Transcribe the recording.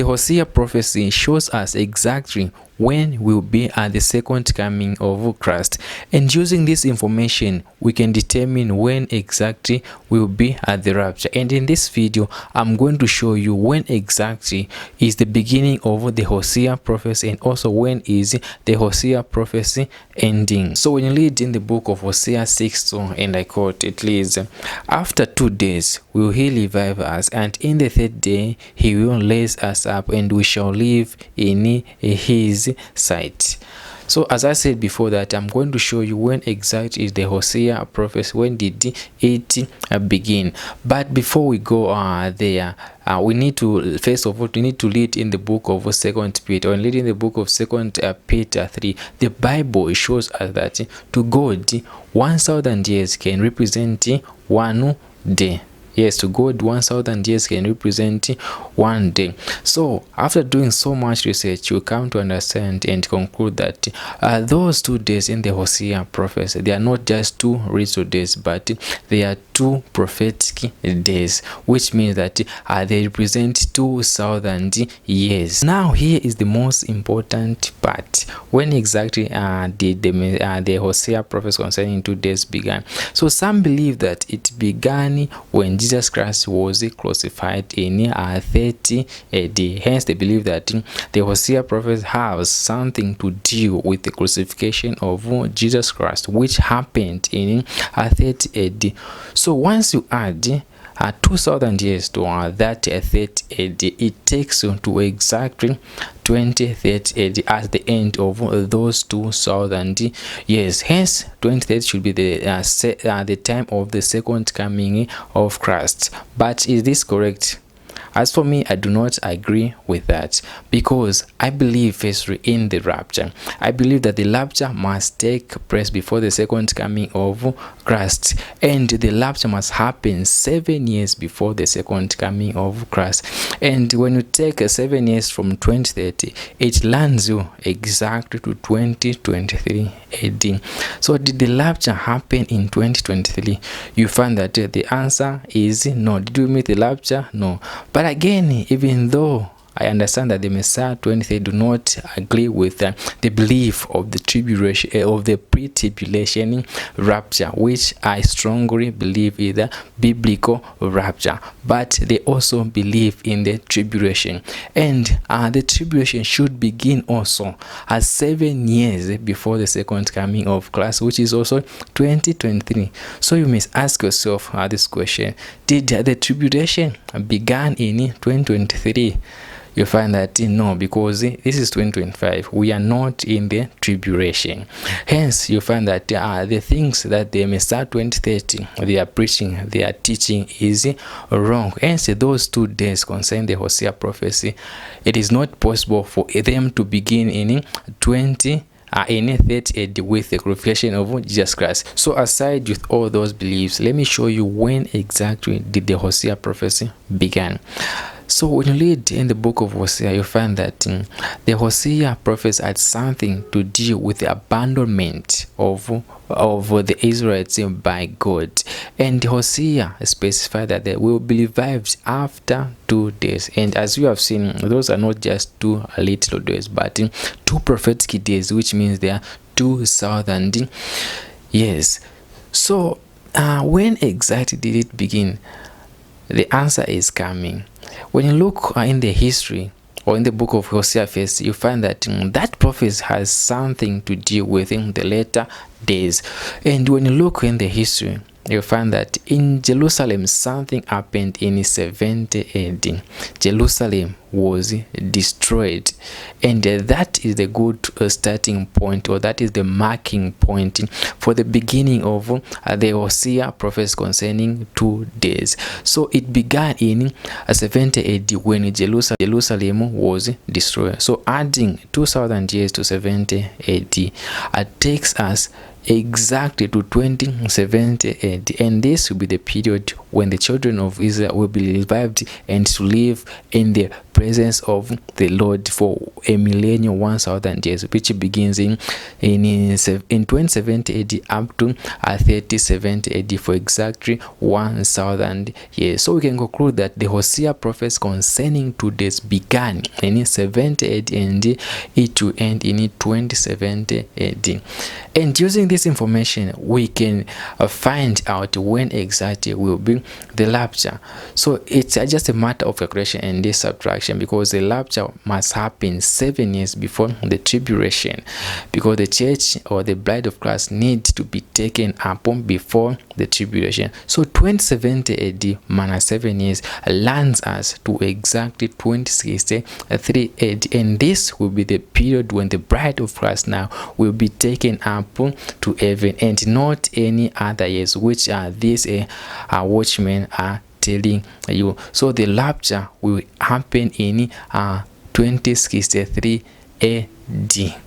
The Hosea prophecy shows us exactly when will be at the second coming of Christ, and using this information we can determine when exactly will be at the rapture. And in this video I'm going to show you when exactly is the beginning of the Hosea prophecy, and also when is the Hosea prophecy ending. So when you read in the book of Hosea 6:2, and I quote, it reads, "After 2 days will he revive us, and in the third day he will raise us up, and we shall live in his sight." So as I said before that I'm going to show you when exactly is the Hosea prophecy, when did it begin. But before we go there, we need to, first of all, we need to read in the book of 2 Peter. When reading the book of 2 Peter 3, the Bible shows us that to God 1,000 years can represent 1 day. Yes, to God 1,000 years can represent 1 day. So after doing so much research, you come to understand and conclude that those 2 days in the Hosea prophecy, they are not just 2 ritual days, but they are 2 prophetic days, which means that they represent 2,000 years. Now here is the most important part. When exactly did the Hosea prophecy concerning 2 days began? So some believe that it began when Jesus Christ was crucified in 30 AD. Hence they believe that the Hosea prophecy has something to do with the crucifixion of Jesus Christ, which happened in 30 AD. So once you add 2,000 years to that 30 AD, it takes you to exactly 2030 AD at the end of those 2,000 years. Hence 2030 should be the time of the second coming of Christ. But is this correct? As for me, I do not agree with that, because I believe firstly in the rapture. I believe that the rapture must take place before the second coming of Christ, and the rapture must happen 7 years before the second coming of Christ. And when you take 7 years from 2030, it lands you exactly to 2023 AD. So did the rapture happen in 2023? You find that the answer is no. Did we meet the rapture? No. But again, even though I understand that the Messiah 23 do not agree with the belief of the tribulation, of the pre-tribulation rapture, which I strongly believe is the biblical rapture. But they also believe in the tribulation, and the tribulation should begin also as 7 years before the second coming of Christ, which is also 2023. So you must ask yourself this question: did the tribulation began in 2023? You find that no, because this is 2025, we are not in the tribulation. Hence you find that the things that the Messiah 2030 they are preaching, they are teaching is wrong. Hence those 2 days concerning the Hosea prophecy, it is not possible for them to begin in 30 AD with the glorification of Jesus Christ. So aside with all those beliefs, let me show you when exactly did the Hosea prophecy began. So when you read in the book of Hosea, you find that the Hosea prophets had something to do with the abandonment of the Israelites by God. And Hosea specified that they will be revived after 2 days. And as you have seen, those are not just 2 little days, but 2 prophetic days, which means they are 2,000 years. So when exactly did it begin? The answer is coming. When you look in the history or in the book of Hosea first, you find that that prophecy has something to do with the later days. And when you look in the history, you find that in Jerusalem something happened in 70 AD. Jerusalem was destroyed, and that is the good starting point, or that is the marking point for the beginning of the Hosea prophecy concerning 2 days. So it began in 70 AD when Jerusalem was destroyed. So adding 2,000 years to 70 AD takes us exactly to 2070 AD, and this will be the period when the children of Israel will be revived and to live in the presence of the Lord for a millennium, 1,000 years, which begins in 2070 AD up to 3070 AD for exactly 1,000 years. So we can conclude that the Hosea prophets concerning to this began in 70 AD and it will end in 2070 AD. And using this information, we can find out when exactly will be the rapture. So it's just a matter of calculation and this subtraction, because the rapture must happen 7 years before the tribulation, because the church or the bride of Christ needs to be taken up before the tribulation. So 2070 AD minus 7 years lands us to exactly 2063 AD, and this will be the period when the bride of Christ now will be taken up to heaven, and not any other years, which are these watchmen are telling you. So the rapture will happen in 2063 AD.